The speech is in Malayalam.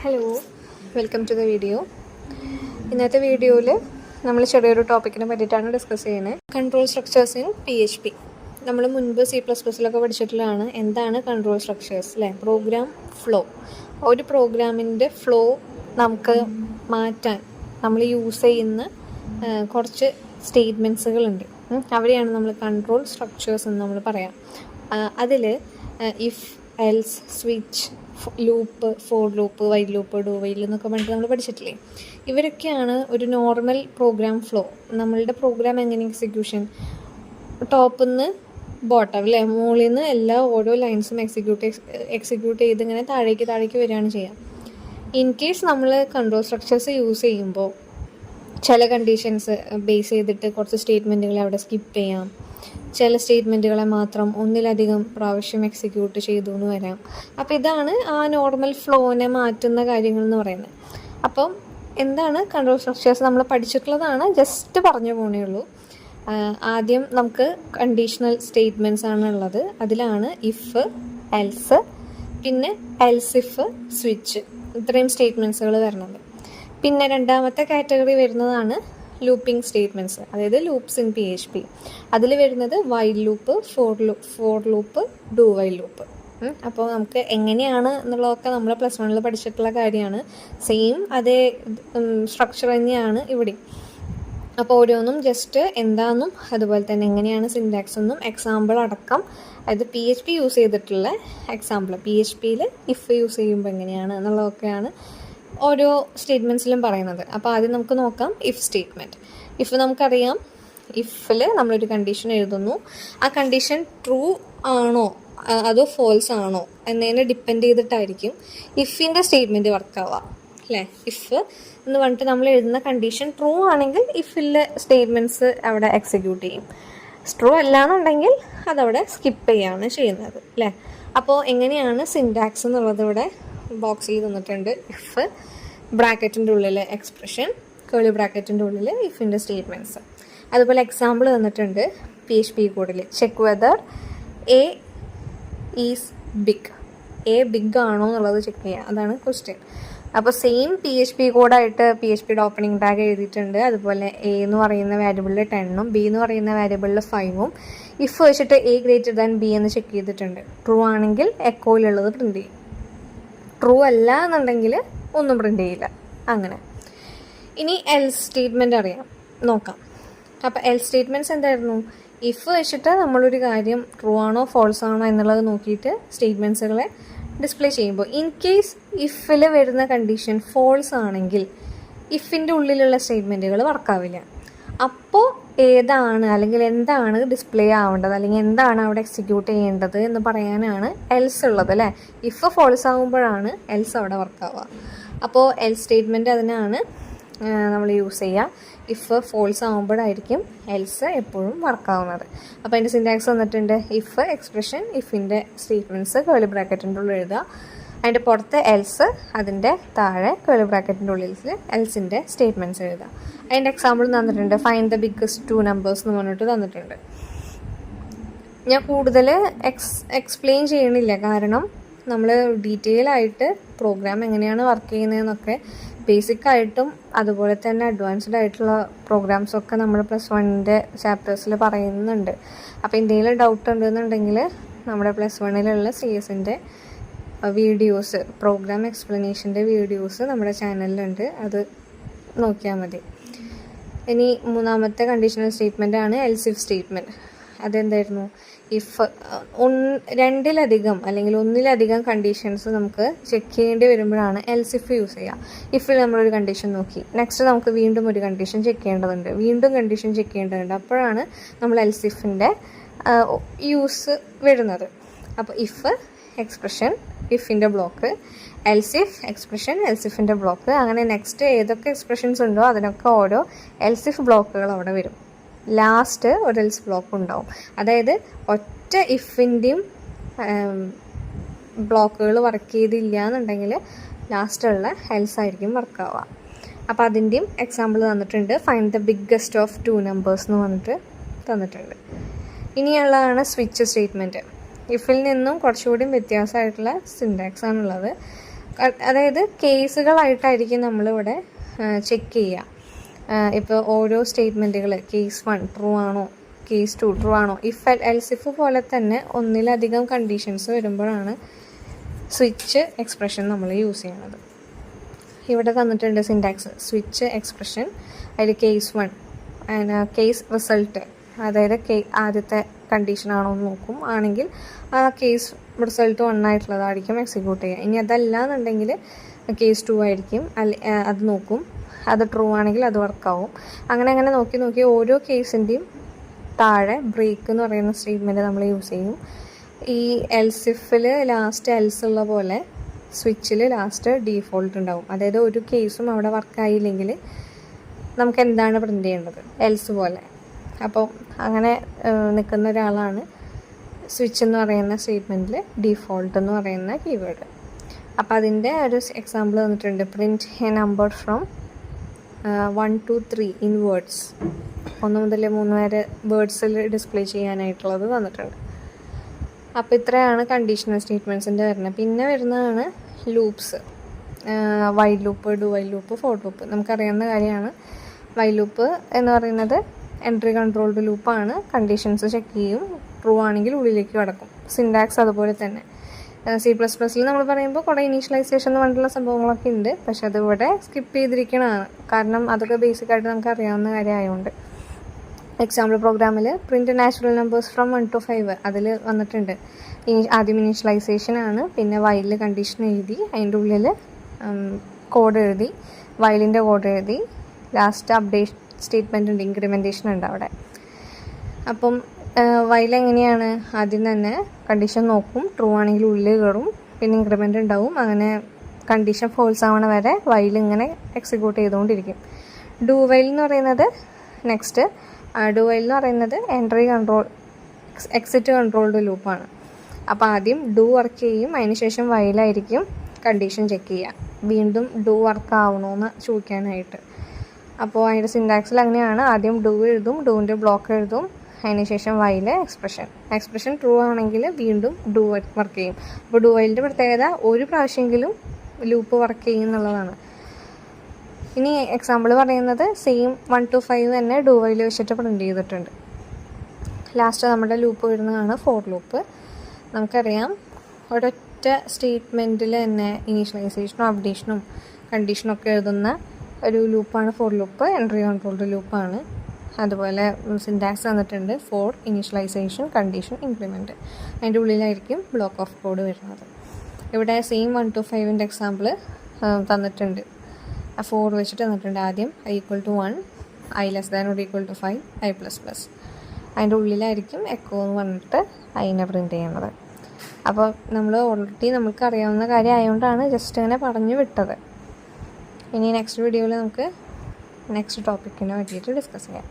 Hello, welcome to the video. ഇന്നത്തെ വീഡിയോയിൽ നമ്മൾ ചെറിയൊരു ടോപ്പിക്കിനെ പറ്റിയിട്ടാണ് ഡിസ്കസ് ചെയ്യുന്നത്. Control structures in PHP. നമ്മൾ മുൻപ് C++ലൊക്കെ പഠിച്ചിട്ടുള്ളതാണ് എന്താണ് കൺട്രോൾ സ്ട്രക്ചേഴ്സ് അല്ലേ. പ്രോഗ്രാം ഫ്ലോ, ഒരു പ്രോഗ്രാമിൻ്റെ ഫ്ലോ നമുക്ക് മാറ്റാൻ നമ്മൾ യൂസ് ചെയ്യുന്ന കുറച്ച് സ്റ്റേറ്റ്മെൻറ്റ്സുകളുണ്ട്. അവിടെയാണ് നമ്മൾ കൺട്രോൾ സ്ട്രക്ചേഴ്സ് എന്ന് നമ്മൾ പറയാം. അതിൽ if, else, switch, loop, for loop, while loop, do while എന്നൊക്കെ പറഞ്ഞിട്ട് നമ്മൾ പഠിച്ചിട്ടില്ലേ. ഇവരൊക്കെയാണ് ഒരു നോർമൽ പ്രോഗ്രാം ഫ്ലോ. നമ്മളുടെ പ്രോഗ്രാം എങ്ങനെ എക്സിക്യൂഷൻ, ടോപ്പിൽ നിന്ന് ബോട്ടം അല്ലേ, മുകളിൽ നിന്ന് എല്ലാ ഓരോ ലൈൻസും എക്സിക്യൂട്ട് ചെയ്ത് ഇങ്ങനെ താഴേക്ക് വരികയാണ് ചെയ്യുക. ഇൻ കേസ് നമ്മൾ കൺട്രോൾ സ്ട്രക്ചേഴ്സ് യൂസ് ചെയ്യുമ്പോൾ ചില കണ്ടീഷൻസ് ബേസ് ചെയ്തിട്ട് കുറച്ച് സ്റ്റേറ്റ്മെൻറ്റുകളെ അവിടെ സ്കിപ്പ് ചെയ്യാം. ചില സ്റ്റേറ്റ്മെൻറ്റുകളെ മാത്രം ഒന്നിലധികം പ്രാവശ്യം എക്സിക്യൂട്ട് ചെയ്തു എന്ന് വരാം. അപ്പോൾ ഇതാണ് ആ നോർമൽ ഫ്ലോനെ മാറ്റുന്ന കാര്യങ്ങൾ എന്ന് പറയുന്നത്. അപ്പം എന്താണ് കൺട്രോൾ സ്ട്രക്ചേഴ്സ് നമ്മൾ പഠിച്ചിട്ടുള്ളതാണ്, ജസ്റ്റ് പറഞ്ഞു പോണേ ഉള്ളൂ. ആദ്യം നമുക്ക് കണ്ടീഷണൽ സ്റ്റേറ്റ്മെൻറ്റ്സ് ആണ് ഉള്ളത്. അതിലാണ് ഇഫ്, എൽസ്, പിന്നെ എൽസ് ഇഫ്, സ്വിച്ച്, ഇത്രയും സ്റ്റേറ്റ്മെൻറ്റ്സുകൾ വരുന്നത്. പിന്നെ രണ്ടാമത്തെ കാറ്റഗറി വരുന്നതാണ് ലൂപ്പിംഗ് സ്റ്റേറ്റ്മെൻറ്റ്സ്, അതായത് ലൂപ്സ് ഇൻ PHP. അതിൽ വരുന്നത് while loop, for loop, do while loop. അപ്പോൾ നമുക്ക് എങ്ങനെയാണ് എന്നുള്ളതൊക്കെ നമ്മൾ +1 പഠിച്ചിട്ടുള്ള കാര്യമാണ്. സെയിം അതേ സ്ട്രക്ചർ തന്നെയാണ് ഇവിടെ. അപ്പോൾ ഓരോന്നും ജസ്റ്റ് എന്താണെന്നും അതുപോലെ തന്നെ എങ്ങനെയാണ് സിൻറ്റാക്സ് എന്നും എക്സാമ്പിൾ അടക്കം, അതായത് PHP യൂസ് ചെയ്തിട്ടുള്ള എക്സാമ്പിൾ, PHPയിൽ ഇഫ് യൂസ് ചെയ്യുമ്പോൾ എങ്ങനെയാണ് എന്നുള്ളതൊക്കെയാണ് ഓരോ സ്റ്റേറ്റ്മെൻറ്റ്സിലും പറയുന്നത്. അപ്പോൾ ആദ്യം നമുക്ക് നോക്കാം ഇഫ് സ്റ്റേറ്റ്മെൻറ്റ്. ഇഫ് നമുക്കറിയാം, ഇഫിൽ നമ്മളൊരു കണ്ടീഷൻ എഴുതുന്നു. ആ കണ്ടീഷൻ ട്രൂ ആണോ അതോ ഫോൾസ് ആണോ എന്നതിനെ ഡിപ്പെൻഡ് ചെയ്തിട്ടായിരിക്കും ഇഫിൻ്റെ സ്റ്റേറ്റ്മെൻറ്റ് വർക്കാവുക അല്ലേ. ഇഫ് എന്ന് പറഞ്ഞിട്ട് നമ്മൾ എഴുതുന്ന കണ്ടീഷൻ ട്രൂ ആണെങ്കിൽ ഇഫിലെ സ്റ്റേറ്റ്മെൻറ്റ്സ് അവിടെ എക്സിക്യൂട്ട് ചെയ്യും. ട്രൂ അല്ലാന്നുണ്ടെങ്കിൽ അതവിടെ സ്കിപ്പ് ചെയ്യുകയാണ് ചെയ്യുന്നത് അല്ലേ. അപ്പോൾ എങ്ങനെയാണ് സിൻറ്റാക്സ് എന്നുള്ളത് ഇവിടെ ബോക്സിൽ തന്നിട്ടുണ്ട്. ഇഫ് ബ്രാക്കറ്റിൻ്റെ ഉള്ളിൽ എക്സ്പ്രഷൻ, കേളി ബ്രാക്കറ്റിൻ്റെ ഉള്ളിൽ ഇഫിൻ്റെ സ്റ്റേറ്റ്മെൻറ്റ്സ്. അതുപോലെ എക്സാമ്പിൾ തന്നിട്ടുണ്ട് PHP കോഡിൽ. Check whether a is big, a big ആണോ എന്നുള്ളത് ചെക്ക് ചെയ്യുക, അതാണ് ക്വസ്റ്റ്യൻ. അപ്പോൾ സെയിം PHP കോഡായിട്ട് PHPയുടെ ഓപ്പണിംഗ് ടാഗ് എഴുതിയിട്ടുണ്ട്. അതുപോലെ എ എന്ന് പറയുന്ന വേരിയബിളിൽ 10ഉം ബി എന്ന് പറയുന്ന വേരിയബിളിൽ 5ഉം ഇഫ് വെച്ചിട്ട് A ഗ്രേറ്റർ ദാൻ ബി എന്ന് ചെക്ക് ചെയ്തിട്ടുണ്ട്. ട്രൂ ആണെങ്കിൽ എക്കോയിലുള്ളത് പ്രിൻ്റ് ചെയ്യും, ട്രൂ അല്ല എന്നുണ്ടെങ്കിൽ ഒന്നും പ്രിൻ്റ് ചെയ്യില്ല. അങ്ങനെ ഇനി എൽസ് സ്റ്റേറ്റ്മെൻറ്റ് അറിയാം, നോക്കാം. അപ്പോൾ എൽസ് സ്റ്റേറ്റ്മെൻറ്റ്സ് എന്തായിരുന്നു? ഇഫ് വെച്ചിട്ട് നമ്മളൊരു കാര്യം ട്രൂ ആണോ ഫോൾസ് ആണോ എന്നുള്ളത് നോക്കിയിട്ട് സ്റ്റേറ്റ്മെൻറ്റ്സുകളെ ഡിസ്പ്ലേ ചെയ്യുമ്പോൾ, ഇൻ കേസ് ഇഫിൽ വരുന്ന കണ്ടീഷൻ ഫോൾസ് ആണെങ്കിൽ ഇഫിൻ്റെ ഉള്ളിലുള്ള സ്റ്റേറ്റ്മെൻറ്റുകൾ വർക്കാവില്ല. അപ്പോൾ ഏതാണ് അല്ലെങ്കിൽ എന്താണ് ഡിസ്പ്ലേ ആവേണ്ടത് അല്ലെങ്കിൽ എന്താണ് അവിടെ എക്സിക്യൂട്ട് ചെയ്യേണ്ടത് എന്ന് പറയാനാണ് എൽസ് ഉള്ളത് അല്ലേ. ഇഫ് ഫോൾസ് ആകുമ്പോഴാണ് എൽസ് അവിടെ വർക്കാവുക. അപ്പോൾ എൽസ് സ്റ്റേറ്റ്മെൻറ്റ് അതിനാണ് നമ്മൾ യൂസ് ചെയ്യുക. ഇഫ് ഫോൾസ് ആകുമ്പോഴായിരിക്കും എൽസ് എപ്പോഴും വർക്കാവുന്നത്. അപ്പോൾ അതിൻ്റെ സിൻറ്റാക്സ് വന്നിട്ടുണ്ട്. ഇഫ് എക്സ്പ്രഷൻ, ഇഫിൻ്റെ സ്റ്റേറ്റ്മെൻറ്റ്സ് കേളി ബ്രാക്കറ്റിൻ്റെ ഉള്ളിൽ എഴുതുക, അതിൻ്റെ പുറത്ത് എൽസ്, അതിൻ്റെ താഴെ കേളി ബ്രാക്കറ്റിൻ്റെ ഉള്ളിൽ എൽസിൻ്റെ സ്റ്റേറ്റ്മെൻറ്റ്സ് എഴുതുക. അതിൻ്റെ എക്സാമ്പിൾ തന്നിട്ടുണ്ട്. ഫൈൻഡ് ദ ബിഗ്ഗസ്റ്റ് 2 നമ്പേഴ്സ് എന്ന് പറഞ്ഞിട്ട് തന്നിട്ടുണ്ട്. ഞാൻ കൂടുതൽ എക്സ്പ്ലെയിൻ ചെയ്യണില്ല, കാരണം നമ്മൾ ഡീറ്റെയിൽ ആയിട്ട് പ്രോഗ്രാം എങ്ങനെയാണ് വർക്ക് ചെയ്യുന്നതെന്നൊക്കെ ബേസിക്കായിട്ടും അതുപോലെ തന്നെ അഡ്വാൻസ്ഡ് ആയിട്ടുള്ള പ്രോഗ്രാംസൊക്കെ നമ്മൾ +1 ചാപ്റ്റേഴ്സിൽ പറയുന്നുണ്ട്. അപ്പോൾ എന്തെങ്കിലും ഡൗട്ട് ഉണ്ടെന്നുണ്ടെങ്കിൽ നമ്മുടെ +1 CS-ൻ്റെ വീഡിയോസ്, പ്രോഗ്രാം എക്സ്പ്ലനേഷൻ്റെ വീഡിയോസ് നമ്മുടെ ചാനലിലുണ്ട്, അത് നോക്കിയാൽ മതി. ഇനി മൂന്നാമത്തെ കണ്ടീഷണൽ സ്റ്റേറ്റ്മെൻ്റ് ആണ് എൽസ് ഇഫ് സ്റ്റേറ്റ്മെൻറ്റ്. അതെന്തായിരുന്നു? ഇഫ് രണ്ടിലധികം അല്ലെങ്കിൽ ഒന്നിലധികം കണ്ടീഷൻസ് നമുക്ക് ചെക്ക് ചെയ്യേണ്ടി വരുമ്പോഴാണ് എൽസ് ഇഫ് യൂസ് ചെയ്യുക. ഇഫിൽ നമ്മളൊരു കണ്ടീഷൻ നോക്കി, നെക്സ്റ്റ് നമുക്ക് വീണ്ടും ഒരു കണ്ടീഷൻ ചെക്ക് ചെയ്യേണ്ടതുണ്ട്, വീണ്ടും കണ്ടീഷൻ ചെക്ക് ചെയ്യേണ്ടതുണ്ട്. അപ്പോഴാണ് നമ്മൾ എൽസ് ഇഫിൻ്റെ യൂസ് വരുന്നത്. അപ്പോൾ ഇഫ് എക്സ്പ്രഷൻ, ഇഫിൻ്റെ block, else if expression, else ഇഫിൻ്റെ ബ്ലോക്ക്, അങ്ങനെ നെക്സ്റ്റ് ഏതൊക്കെ എക്സ്പ്രഷൻസ് ഉണ്ടോ അതിനൊക്കെ ഓരോ എൽസ് ഇഫ് ബ്ലോക്കുകൾ അവിടെ വരും. ലാസ്റ്റ് ഒരു എൽസ് ബ്ലോക്ക് ഉണ്ടാവും. അതായത് ഒറ്റ ഇഫിൻ്റെയും ബ്ലോക്കുകൾ വർക്ക് ചെയ്തില്ല എന്നുണ്ടെങ്കിൽ ലാസ്റ്റുള്ള എൽസ് ആയിരിക്കും വർക്കാവുക. അപ്പോൾ അതിൻ്റെയും എക്സാമ്പിൾ തന്നിട്ടുണ്ട്. Find the biggest of 2 numbers എന്ന് പറഞ്ഞിട്ട് തന്നിട്ടുണ്ട്. ഇനിയുള്ളതാണ് സ്വിച്ച് സ്റ്റേറ്റ്മെൻറ്റ്. ഇഫിൽ നിന്നും കുറച്ചുകൂടി വ്യത്യാസമായിട്ടുള്ള സിൻറ്റാക്സ് ആണുള്ളത്. അതായത് കേസുകളായിട്ടായിരിക്കും നമ്മളിവിടെ ചെക്ക് ചെയ്യുക. ഇപ്പോൾ ഓരോ സ്റ്റേറ്റ്മെൻറ്റുകൾ കേസ് 1 ട്രൂ ആണോ, കേസ് 2 ട്രൂ ആണോ, എൽസ് പോലെ തന്നെ ഒന്നിലധികം കണ്ടീഷൻസ് വരുമ്പോഴാണ് സ്വിച്ച് എക്സ്പ്രഷൻ നമ്മൾ യൂസ് ചെയ്യണത്. ഇവിടെ തന്നിട്ടുണ്ട് സിൻടാക്സ് സ്വിച്ച് എക്സ്പ്രഷൻ. അതിൽ കേസ് 1 കേസ് റിസൾട്ട്, അതായത് ആദ്യത്തെ കണ്ടീഷനാണോ എന്ന് നോക്കും. ആണെങ്കിൽ ആ കേസ് റിസൾട്ട് 1 ആയിട്ടുള്ളതായിരിക്കും എക്സിക്യൂട്ട് ചെയ്യുക. ഇനി അതല്ല എന്നുണ്ടെങ്കിൽ കേസ് 2 ആയിരിക്കും, അത് നോക്കും. അത് ട്രൂ ആണെങ്കിൽ അത് വർക്കാവും. അങ്ങനെ നോക്കി ഓരോ കേസിൻ്റെയും താഴെ ബ്രേക്ക് എന്ന് പറയുന്ന സ്റ്റേറ്റ്മെൻറ്റ് നമ്മൾ യൂസ് ചെയ്യും. ഈ എൽസിഫിൽ ലാസ്റ്റ് എൽസ് ഉള്ള പോലെ സ്വിച്ചിൽ ലാസ്റ്റ് ഡീഫോൾട്ട് ഉണ്ടാവും. അതായത് ഒരു കേസും അവിടെ വർക്കായില്ലെങ്കിൽ നമുക്ക് എന്താണ് പ്രിൻ്റ് ചെയ്യേണ്ടത്, എൽസ് പോലെ. അപ്പോൾ അങ്ങനെ നിൽക്കുന്ന ഒരാളാണ് സ്വിച്ച് എന്ന് പറയുന്ന സ്റ്റേറ്റ്മെൻറ്റിൽ ഡീഫോൾട്ട് എന്ന് പറയുന്ന കീവേഡ്. അപ്പോൾ അതിൻ്റെ ഒരു എക്സാമ്പിൾ തന്നിട്ടുണ്ട്. Print A number from 1 to 3 in words. 1 മുതൽ 3 വരെ വേർഡ്സിൽ ഡിസ്പ്ലേ ചെയ്യാനായിട്ടുള്ളത് തന്നിട്ടുണ്ട്. അപ്പോൾ ഇത്രയാണ് കണ്ടീഷണൽ സ്റ്റേറ്റ്മെൻറ്റ്സിൻ്റെ വരുന്നത്. പിന്നെ വരുന്നതാണ് loops. While loop, do while loop, for loop. നമുക്കറിയാവുന്ന കാര്യമാണ്. വൈൽ ലൂപ്പ് എന്ന് പറയുന്നത് എൻട്രി കൺട്രോൾഡ് ലൂപ്പാണ്. കണ്ടീഷൻസ് ചെക്ക് ചെയ്യും, ട്രൂ ആണെങ്കിൽ ഉള്ളിലേക്ക് കടക്കും. സിൻടാക്സ് അതുപോലെ തന്നെ. C++ൽ നമ്മൾ പറയുമ്പോൾ കുറേ ഇനീഷ്യലൈസേഷൻ എന്ന് പറഞ്ഞിട്ടുള്ള സംഭവങ്ങളൊക്കെ ഉണ്ട്. പക്ഷെ അതിവിടെ സ്കിപ്പ് ചെയ്തിരിക്കണതാണ്. കാരണം അതൊക്കെ ബേസിക്കായിട്ട് നമുക്ക് അറിയാവുന്ന കാര്യമായതുകൊണ്ട്. എക്സാമ്പിൾ പ്രോഗ്രാമിൽ print natural numbers from 1 to 5 അതിൽ വന്നിട്ടുണ്ട്. ആദ്യം ഇനീഷ്യലൈസേഷൻ ആണ്, പിന്നെ വൈലിൽ കണ്ടീഷൻ എഴുതി, അതിൻ്റെ ഉള്ളിൽ കോഡ് എഴുതി, വൈലിൻ്റെ കോഡ് എഴുതി, ലാസ്റ്റ് അപ്ഡേറ്റ് സ്റ്റേറ്റ്മെൻറ്റ് ഉണ്ട്, ഇൻക്രിമെൻറ്റേഷൻ ഉണ്ട് അവിടെ. അപ്പം വൈൽ എങ്ങനെയാണ്, ആദ്യം തന്നെ കണ്ടീഷൻ നോക്കും, ട്രൂ ആണെങ്കിൽ ഉള്ളിൽ കയറും, പിന്നെ ഇൻക്രിമെൻ്റ് ഉണ്ടാവും. അങ്ങനെ കണ്ടീഷൻ ഫോൾസ് ആവണ വരെ വൈൽ ഇങ്ങനെ എക്സിക്യൂട്ട് ചെയ്തുകൊണ്ടിരിക്കും. ഡു വൈൽ എന്ന് പറയുന്നത് നെക്സ്റ്റ്. ഡു വൈൽ എന്ന് പറയുന്നത് എക്സിറ്റ് കൺട്രോൾഡ് ലൂപ്പാണ്. അപ്പോൾ ആദ്യം ഡു വർക്ക് ചെയ്യും, അതിനുശേഷം വൈലായിരിക്കും കണ്ടീഷൻ ചെക്ക് ചെയ്യുക, വീണ്ടും ഡു വർക്ക് ആവണമെന്ന് ചോദിക്കാനായിട്ട്. അപ്പോൾ അതിൻ്റെ സിൻടാക്സിൽ അങ്ങനെയാണ്. ആദ്യം ഡു എഴുതും, ഡൂവിൻ്റെ ബ്ലോക്ക് എഴുതും, അതിനുശേഷം വൈൽ എക്സ്പ്രഷൻ ട്രൂ ആണെങ്കിൽ വീണ്ടും ഡു വർക്ക് ചെയ്യും. അപ്പോൾ ഡു വൈലിൻ്റെ പ്രത്യേകത ഒരു പ്രാവശ്യമെങ്കിലും ലൂപ്പ് വർക്ക് ചെയ്യും എന്നുള്ളതാണ്. ഇനി എക്സാമ്പിൾ പറയുന്നത് സെയിം 1 to 5 തന്നെ ഡു വൈൽ വെച്ചിട്ട് പ്രിൻ്റ് ചെയ്തിട്ടുണ്ട്. ലാസ്റ്റ് നമ്മുടെ ലൂപ്പ് വരുന്നതാണ് ഫോർ ലൂപ്പ്. നമുക്കറിയാം ഒരൊറ്റ സ്റ്റേറ്റ്മെൻറ്റിൽ തന്നെ ഇനീഷ്യലൈസേഷനും അപ്ഡേഷനും കണ്ടീഷനൊക്കെ എഴുതുന്ന ഒരു ലൂപ്പാണ് ഫോർ ലൂപ്പ്. എൻട്രി കൺട്രോൾഡ് ലൂപ്പാണ്. അതുപോലെ സിൻടാക്സ് തന്നിട്ടുണ്ട് ഫോർ ഇനീഷ്യലൈസേഷൻ കണ്ടീഷൻ ഇംപ്ലിമെൻറ്റ്. അതിൻ്റെ ഉള്ളിലായിരിക്കും ബ്ലോക്ക് ഓഫ് കോഡ് വരുന്നത്. ഇവിടെ സെയിം 1 to 5 എക്സാമ്പിൾ തന്നിട്ടുണ്ട്. 4 വെച്ചിട്ട് തന്നിട്ടുണ്ട്. ആദ്യം i=1, i<=5, i++. അതിൻ്റെ ഉള്ളിലായിരിക്കും എക്കോ എന്ന് പറഞ്ഞിട്ട് അതിനെ പ്രിൻ്റ് ചെയ്യുന്നത്. അപ്പോൾ നമുക്ക് അറിയാവുന്ന കാര്യം ആയതുകൊണ്ടാണ് ജസ്റ്റ് അങ്ങനെ പറഞ്ഞു വിട്ടത്. ഇനി നെക്സ്റ്റ് വീഡിയോയിൽ നമുക്ക് നെക്സ്റ്റ് ടോപ്പിക്കിനെ പറ്റിയിട്ട് ഡിസ്കസ് ചെയ്യാം.